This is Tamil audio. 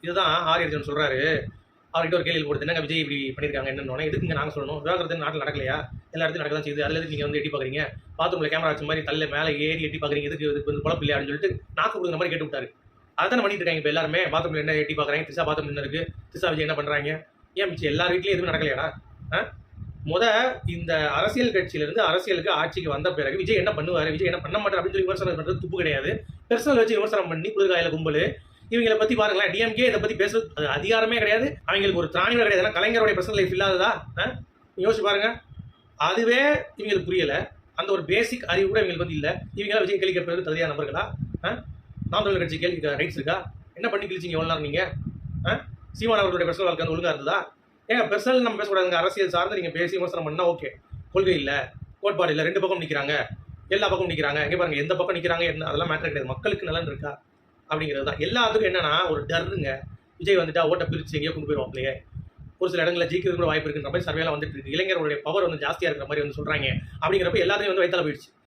இதுதான் ஆரியர்ஜன் சொல்றாரு. அவர்கிட்ட ஒரு கேள்வி போடுது, என்னங்க விஜய் இப்படி பண்ணியிருக்காங்க என்னன்னு. எதுக்குங்க நாங்கள் சொல்லணும்? விவாகரத்து நாட்டில் நடக்கலையா? எல்லா இடத்துலையும் நடக்க தான் செய்யுது. அதில் எதுக்கு நீங்கள் வந்து எட்டி பார்க்குறீங்க? பாத்ரூமில் கேமரா வச்ச மாதிரி தள்ள மேலே ஏறி எட்டி பார்க்குறீங்க, எதுக்கு இதுக்கு வந்து குழப்பம் இல்லையா அப்படின்னு சொல்லிட்டு நாக்கு கொடுக்குற மாதிரி கேட்டு விட்டாரு. அதான பண்ணிட்டு இருக்காங்க இப்போ எல்லாருமே. பாத்ரூமில் என்ன எட்டி பார்க்குறாங்க, திசா பாத்ரூம் என்ன இருக்கு, திசா விஜய் என்ன பண்ணுறாங்க? ஏன் மிச்சம் எல்லா வீட்லையும் எதுவும் நடக்கலையாடா? இந்த அரசியல் கட்சியிலிருந்து அரசியலுக்கு ஆட்சிக்கு வந்த பிறகு விஜய் என்ன பண்ணுவாரு, விஜய் என்ன பண்ண மாட்டார் அப்படின்னு சொல்லி விமர்சனம் பண்றது துப்பு கிடையாது. பெர்சனல் வச்சு விமர்சனம் பண்ணி குளிர்காயில கும்பல் இவங்களை பத்தி பாருங்களேன். டிஎம்கே இதை பத்தி பேசுறது அதிகாரமே கிடையாது, அவங்களுக்கு ஒரு திராணி கிடையாது. ஏன்னா கலைஞருடைய பர்சனல் லைஃப் இல்லாததா? யோசிச்சு பாருங்க. அதுவே இவங்களுக்கு புரியல. அந்த ஒரு பேசிக் அறிவு கூட இவங்களுக்கு வந்து இல்லை. இவங்க விஜய் கேள்வி கேட்பது தகுதியான நபர்களா? நாம் தமிழர் கட்சி கேள்வி ரைட்ஸ் இருக்கா? என்ன பண்ணி கிழிச்சிங்க எவ்வளோ நேரம் நீங்க? சீமான் அவர்களுடைய பர்சனல் வாழ்க்கை வந்து ஒழுங்கா இருந்ததா? ஏங்க பெர்சனல் நம்ம பேசக்கூடாதுங்க. அரசியல் சார்ந்து நீங்கள் பேசி விமர்சனம் பண்ணால் ஓகே. கொள்கை இல்லை, கோட்பாடு இல்லை, ரெண்டு பக்கம் நிற்கிறாங்க, எல்லா பக்கம் நிற்கிறாங்க. இங்கே பாருங்க, எந்த பக்கம் நிற்கிறாங்க என்ன அதெல்லாம் மேட்டர் கிடையாது. மக்களுக்கு நலன் இருக்கா அப்படிங்கிறது தான். எல்லாத்துக்கும் என்னன்னா ஒரு டர்ருங்க. விஜய் வந்துட்டா ஓட்டை பிரித்து எங்கேயோ கொண்டு போயிடுவோம் இல்லையே. ஒரு சில இடங்களில் ஜெயிக்கிறது கூட வாய்ப்பு இருக்குன்ற மாதிரி சர்வேலாம் வந்துட்டு இருக்கு. இளைஞர்களுடைய பவர் வந்து ஜாஸ்தியாக இருக்கிற மாதிரி வந்து சொல்கிறாங்க. அப்படிங்கிறப்ப எல்லாத்தையும் வந்து வயிற்றால போயிடுச்சு.